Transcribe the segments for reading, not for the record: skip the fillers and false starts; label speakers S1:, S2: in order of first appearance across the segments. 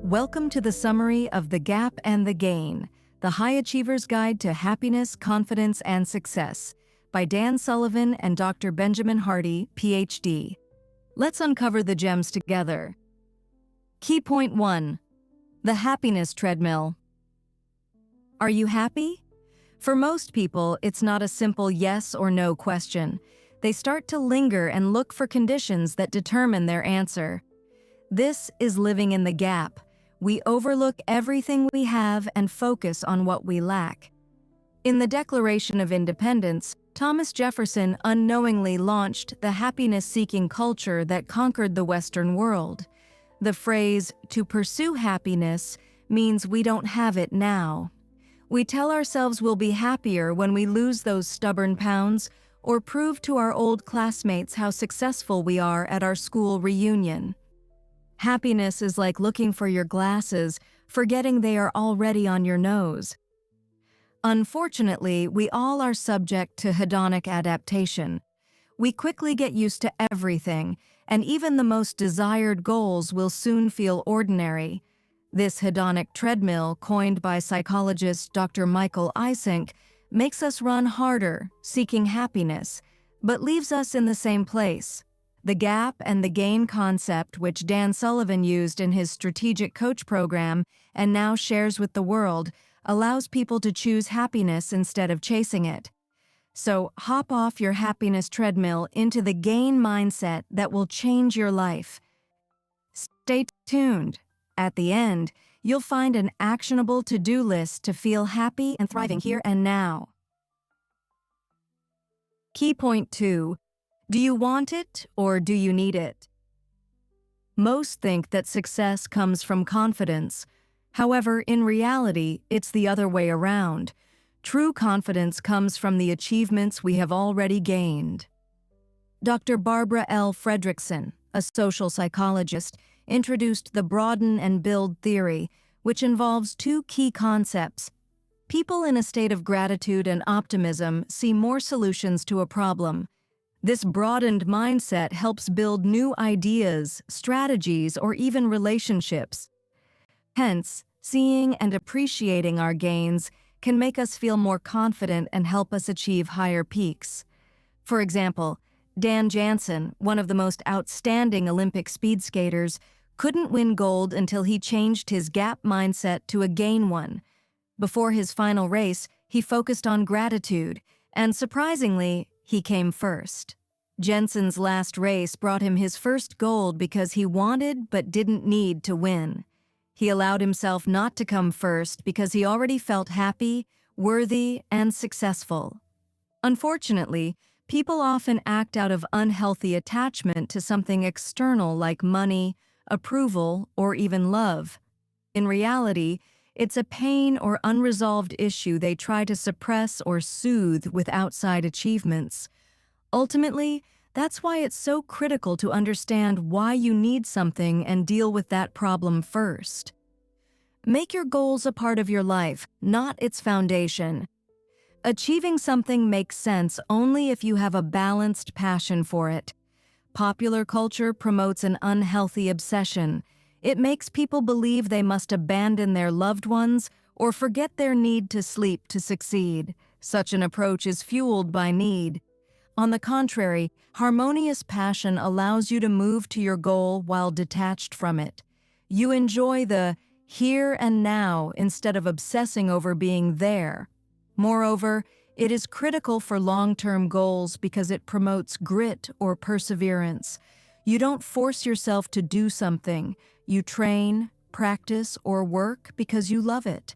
S1: Welcome to the summary of The Gap and the Gain, the High Achiever's Guide to Happiness, Confidence, and Success, by Dan Sullivan and Dr. Benjamin Hardy, PhD. Let's uncover the gems together. Key point 1. The happiness treadmill. Are you happy? For most people, it's not a simple yes or no question. They start to linger and look for conditions that determine their answer. This is living in the gap. We overlook everything we have and focus on what we lack. In the Declaration of Independence, Thomas Jefferson unknowingly launched the happiness-seeking culture that conquered the Western world. The phrase, "to pursue happiness," means we don't have it now. We tell ourselves we'll be happier when we lose those stubborn pounds or prove to our old classmates how successful we are at our school reunion. Happiness is like looking for your glasses, forgetting they are already on your nose. Unfortunately, we all are subject to hedonic adaptation. We quickly get used to everything, and even the most desired goals will soon feel ordinary. This hedonic treadmill, coined by psychologist Dr. Michael Eysenck, makes us run harder, seeking happiness, but leaves us in the same place. The gap and the gain concept, which Dan Sullivan used in his strategic coach program and now shares with the world, allows people to choose happiness instead of chasing it. So hop off your happiness treadmill into the gain mindset that will change your life. Stay tuned. At the end, you'll find an actionable to-do list to feel happy and thriving here and now. Key point 2. Do you want it or do you need it? Most think that success comes from confidence. However, in reality, it's the other way around. True confidence comes from the achievements we have already gained. Dr. Barbara L. Fredrickson, a social psychologist, introduced the broaden and build theory, which involves two key concepts. People in a state of gratitude and optimism see more solutions to a problem. This broadened mindset helps build new ideas, strategies, or even relationships. Hence, seeing and appreciating our gains can make us feel more confident and help us achieve higher peaks. For example, Dan Jansen, one of the most outstanding Olympic speed skaters, couldn't win gold until he changed his gap mindset to a gain one. Before his final race, he focused on gratitude, and surprisingly, he came first. Jensen's last race brought him his first gold because he wanted but didn't need to win. He allowed himself not to come first because he already felt happy, worthy, and successful. Unfortunately, people often act out of unhealthy attachment to something external like money, approval, or even love. In reality, it's a pain or unresolved issue they try to suppress or soothe with outside achievements. Ultimately, that's why it's so critical to understand why you need something and deal with that problem first. Make your goals a part of your life, not its foundation. Achieving something makes sense only if you have a balanced passion for it. Popular culture promotes an unhealthy obsession. It makes people believe they must abandon their loved ones or forget their need to sleep to succeed. Such an approach is fueled by need. On the contrary, harmonious passion allows you to move to your goal while detached from it. You enjoy the here and now instead of obsessing over being there. Moreover, it is critical for long-term goals because it promotes grit or perseverance. You don't force yourself to do something. You train, practice, or work because you love it.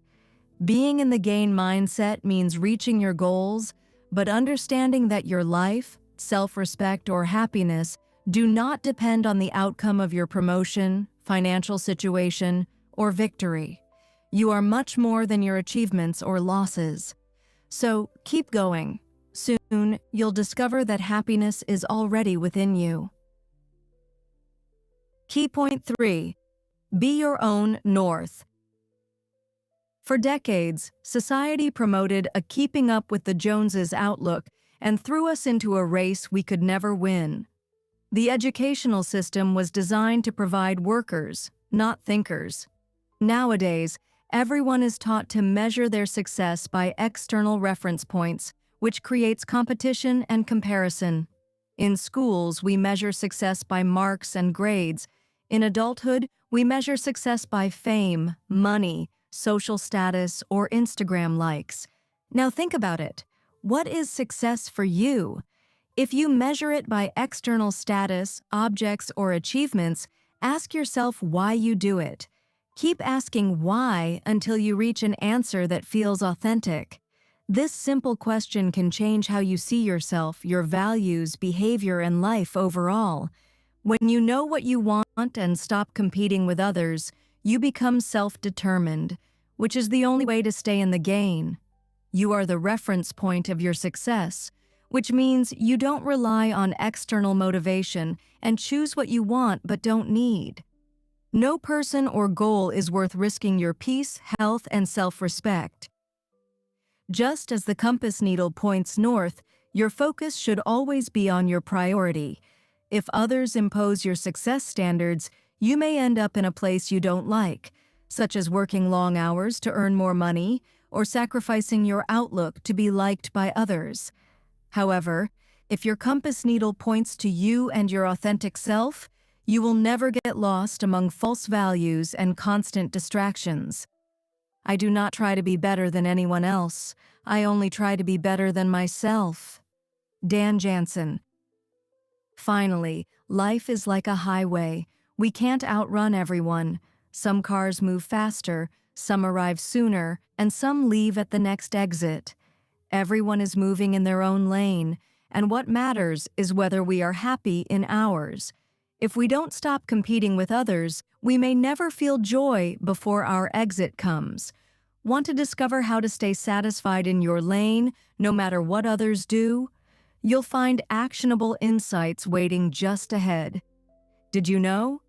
S1: Being in the gain mindset means reaching your goals, but understanding that your life, self-respect, or happiness do not depend on the outcome of your promotion, financial situation, or victory. You are much more than your achievements or losses. So keep going. Soon, you'll discover that happiness is already within you. Key point 3. Be your own north. For decades, society promoted a keeping up with the Joneses outlook and threw us into a race we could never win. The educational system was designed to provide workers, not thinkers. Nowadays, everyone is taught to measure their success by external reference points, which creates competition and comparison. In schools, we measure success by marks and grades. In adulthood, we measure success by fame, money, social status, or Instagram likes. Now think about it. What is success for you? If you measure it by external status, objects, or achievements, ask yourself why you do it. Keep asking why until you reach an answer that feels authentic. This simple question can change how you see yourself, your values, behavior, and life overall. When you know what you want and stop competing with others, you become self-determined, which is the only way to stay in the game. You are the reference point of your success, which means you don't rely on external motivation and choose what you want but don't need. No person or goal is worth risking your peace, health, and self-respect. Just as the compass needle points north, your focus should always be on your priority. If others impose your success standards, you may end up in a place you don't like, such as working long hours to earn more money or sacrificing your outlook to be liked by others. However, if your compass needle points to you and your authentic self, you will never get lost among false values and constant distractions. I do not try to be better than anyone else. I only try to be better than myself. Dan Jansen. Finally, life is like a highway. We can't outrun everyone. Some cars move faster, some arrive sooner, and some leave at the next exit. Everyone is moving in their own lane, and what matters is whether we are happy in ours. If we don't stop competing with others, we may never feel joy before our exit comes. Want to discover how to stay satisfied in your lane, no matter what others do? You'll find actionable insights waiting just ahead. Did you know?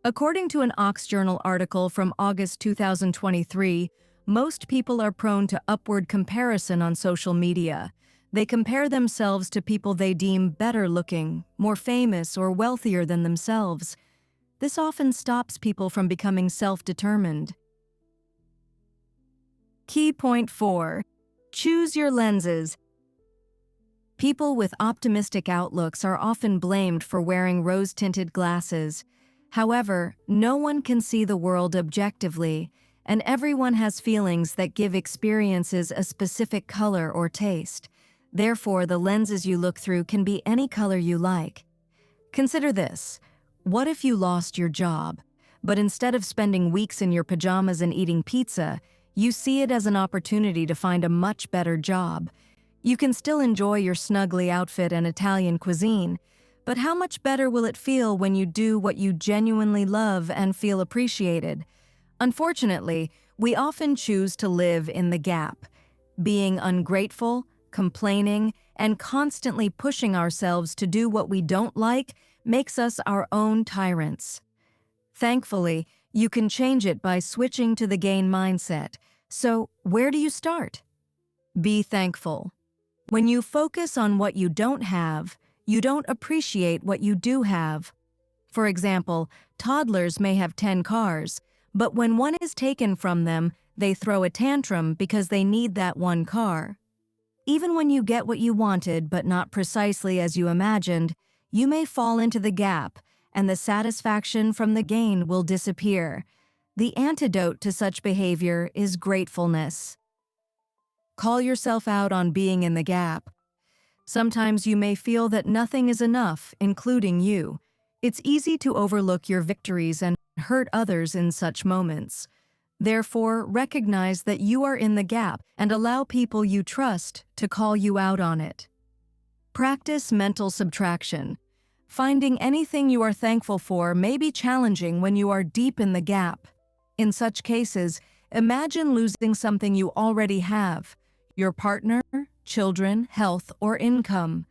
S1: According to an Ox Journal article from August 2023, most people are prone to upward comparison on social media. They compare themselves to people they deem better looking, more famous, or wealthier than themselves. This often stops people from becoming self-determined. Key point 4. Choose your lenses. People with optimistic outlooks are often blamed for wearing rose-tinted glasses. However, no one can see the world objectively, and everyone has feelings that give experiences a specific color or taste. Therefore, the lenses you look through can be any color you like. Consider this. What if you lost your job, but instead of spending weeks in your pajamas and eating pizza, you see it as an opportunity to find a much better job? You can still enjoy your snuggly outfit and Italian cuisine, but how much better will it feel when you do what you genuinely love and feel appreciated? Unfortunately, we often choose to live in the gap, being ungrateful, complaining, and constantly pushing ourselves to do what we don't like makes us our own tyrants. Thankfully, you can change it by switching to the gain mindset. So, where do you start? Be thankful. When you focus on what you don't have, you don't appreciate what you do have. For example, toddlers may have 10 cars, but when one is taken from them, they throw a tantrum because they need that one car. Even when you get what you wanted but not precisely as you imagined, you may fall into the gap, and the satisfaction from the gain will disappear. The antidote to such behavior is gratefulness. Call yourself out on being in the gap. Sometimes you may feel that nothing is enough, including you. It's easy to overlook your victories and hurt others in such moments. Therefore, recognize that you are in the gap and allow people you trust to call you out on it. Practice mental subtraction. Finding anything you are thankful for may be challenging when you are deep in the gap. In such cases, imagine losing something you already have: your partner, children, health, or income.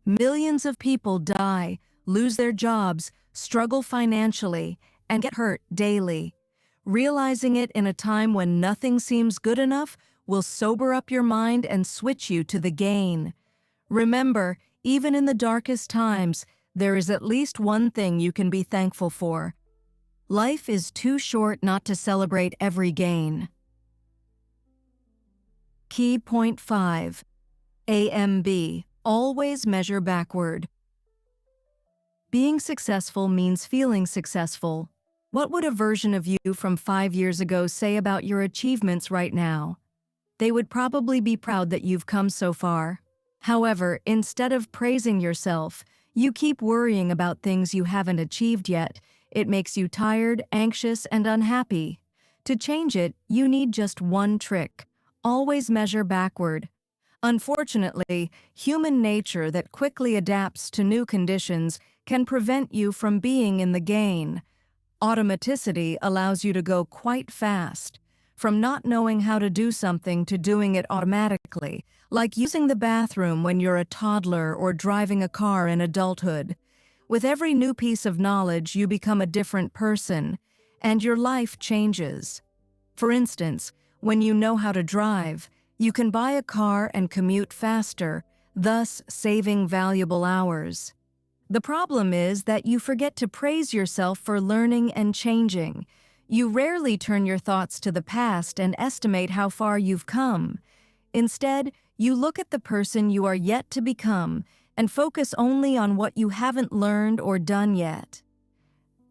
S1: Millions of people die, lose their jobs, struggle financially, and get hurt daily. Realizing it in a time when nothing seems good enough will sober up your mind and switch you to the gain. Remember, even in the darkest times, there is at least one thing you can be thankful for. Life is too short not to celebrate every gain. Key point 5. AMB. Always measure backward. Being successful means feeling successful. What would a version of you from 5 years ago say about your achievements right now? They would probably be proud that you've come so far. However, instead of praising yourself, you keep worrying about things you haven't achieved yet. It makes you tired, anxious, and unhappy. To change it, you need just one trick. Always measure backward. Unfortunately, human nature that quickly adapts to new conditions can prevent you from being in the gain. Automaticity allows you to go quite fast, from not knowing how to do something to doing it automatically, like using the bathroom when you're a toddler or driving a car in adulthood. With every new piece of knowledge, you become a different person, and your life changes. For instance, when you know how to drive, you can buy a car and commute faster, thus saving valuable hours. The problem is that you forget to praise yourself for learning and changing. You rarely turn your thoughts to the past and estimate how far you've come. Instead, you look at the person you are yet to become and focus only on what you haven't learned or done yet.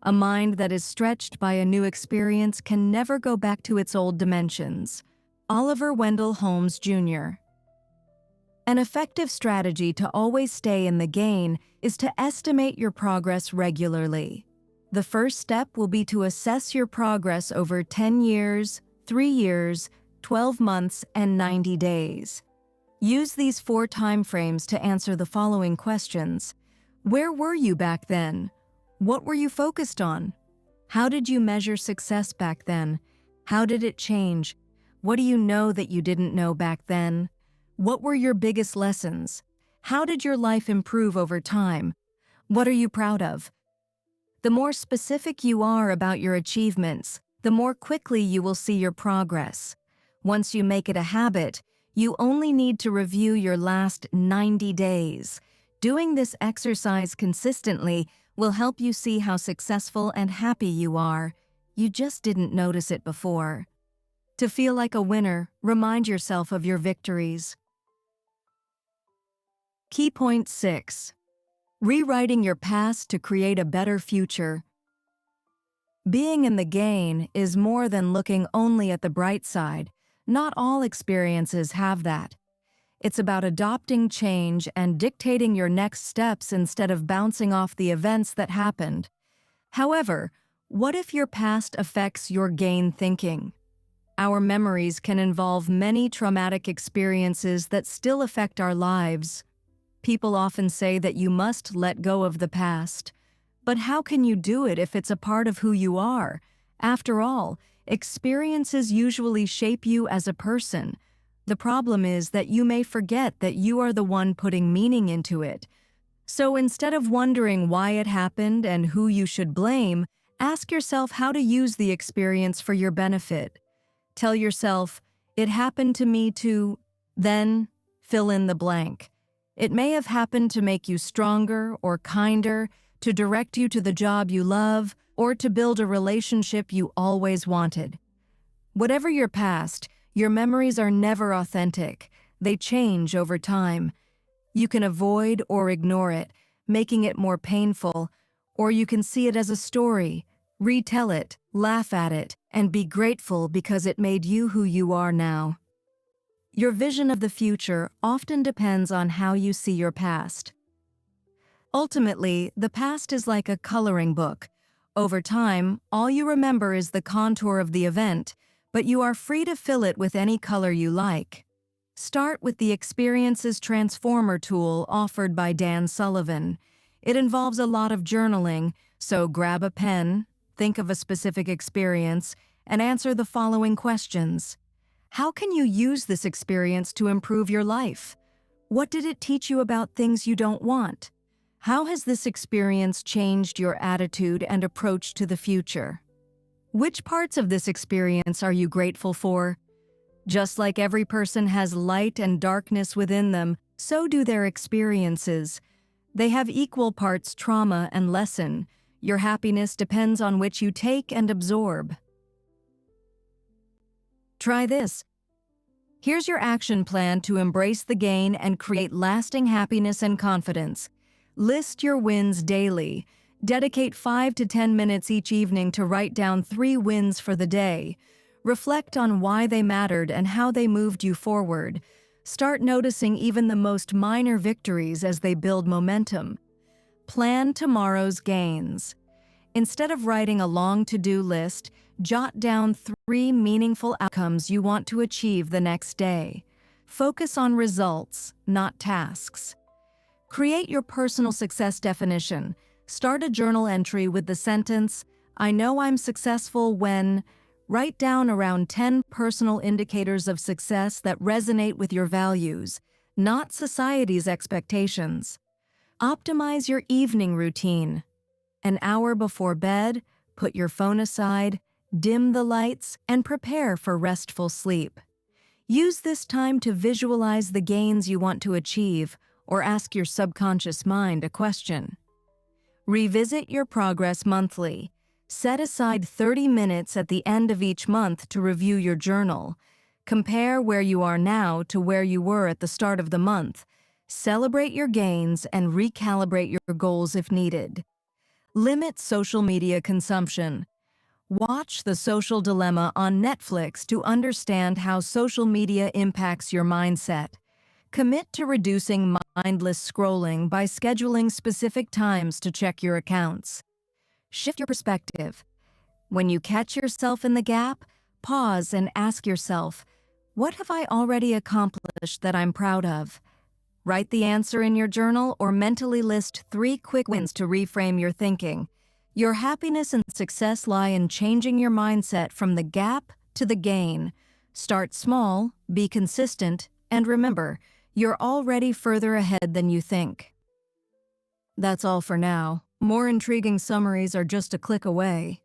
S1: A mind that is stretched by a new experience can never go back to its old dimensions. Oliver Wendell Holmes, Jr. An effective strategy to always stay in the gain is to estimate your progress regularly. The first step will be to assess your progress over 10 years, 3 years, 12 months, and 90 days. Use these 4 timeframes to answer the following questions. Where were you back then? What were you focused on? How did you measure success back then? How did it change? What do you know that you didn't know back then? What were your biggest lessons? How did your life improve over time? What are you proud of? The more specific you are about your achievements, the more quickly you will see your progress. Once you make it a habit, you only need to review your last 90 days. Doing this exercise consistently will help you see how successful and happy you are. You just didn't notice it before. To feel like a winner, remind yourself of your victories. Key point 6. Rewriting your past to create a better future. Being in the gain is more than looking only at the bright side. Not all experiences have that. It's about adopting change and dictating your next steps instead of bouncing off the events that happened. However, what if your past affects your gain thinking? Our memories can involve many traumatic experiences that still affect our lives. People often say that you must let go of the past. But how can you do it if it's a part of who you are? After all, experiences usually shape you as a person. The problem is that you may forget that you are the one putting meaning into it. So instead of wondering why it happened and who you should blame, ask yourself how to use the experience for your benefit. Tell yourself, it happened to me to, then fill in the blank. It may have happened to make you stronger or kinder, to direct you to the job you love, or to build a relationship you always wanted. Whatever your past, your memories are never authentic. They change over time. You can avoid or ignore it, making it more painful, or you can see it as a story, retell it, laugh at it, and be grateful because it made you who you are now. Your vision of the future often depends on how you see your past. Ultimately, the past is like a coloring book. Over time, all you remember is the contour of the event, but you are free to fill it with any color you like. Start with the Experiences Transformer tool offered by Dan Sullivan. It involves a lot of journaling, so grab a pen, think of a specific experience, and answer the following questions. How can you use this experience to improve your life? What did it teach you about things you don't want? How has this experience changed your attitude and approach to the future? Which parts of this experience are you grateful for? Just like every person has light and darkness within them, so do their experiences. They have equal parts trauma and lesson. Your happiness depends on which you take and absorb. Try this. Here's your action plan to embrace the gain and create lasting happiness and confidence. List your wins daily. Dedicate 5 to 10 minutes each evening to write down 3 wins for the day. Reflect on why they mattered and how they moved you forward. Start noticing even the most minor victories as they build momentum. Plan tomorrow's gains. Instead of writing a long to-do list, jot down 3 meaningful outcomes you want to achieve the next day. Focus on results, not tasks. Create your personal success definition. Start a journal entry with the sentence, "I know I'm successful when..." Write down around 10 personal indicators of success that resonate with your values, not society's expectations. Optimize your evening routine. An hour before bed, put your phone aside, dim the lights, and prepare for restful sleep. Use this time to visualize the gains you want to achieve or ask your subconscious mind a question. Revisit your progress monthly. Set aside 30 minutes at the end of each month to review your journal. Compare where you are now to where you were at the start of the month. Celebrate your gains and recalibrate your goals if needed. Limit social media consumption. Watch The Social Dilemma on Netflix to understand how social media impacts your mindset. Commit to reducing mindless scrolling by scheduling specific times to check your accounts. Shift your perspective. When you catch yourself in the gap, pause and ask yourself, what have I already accomplished that I'm proud of? Write the answer in your journal or mentally list 3 quick wins to reframe your thinking. Your happiness and success lie in changing your mindset from the gap to the gain. Start small, be consistent, and remember, you're already further ahead than you think. That's all for now. More intriguing summaries are just a click away.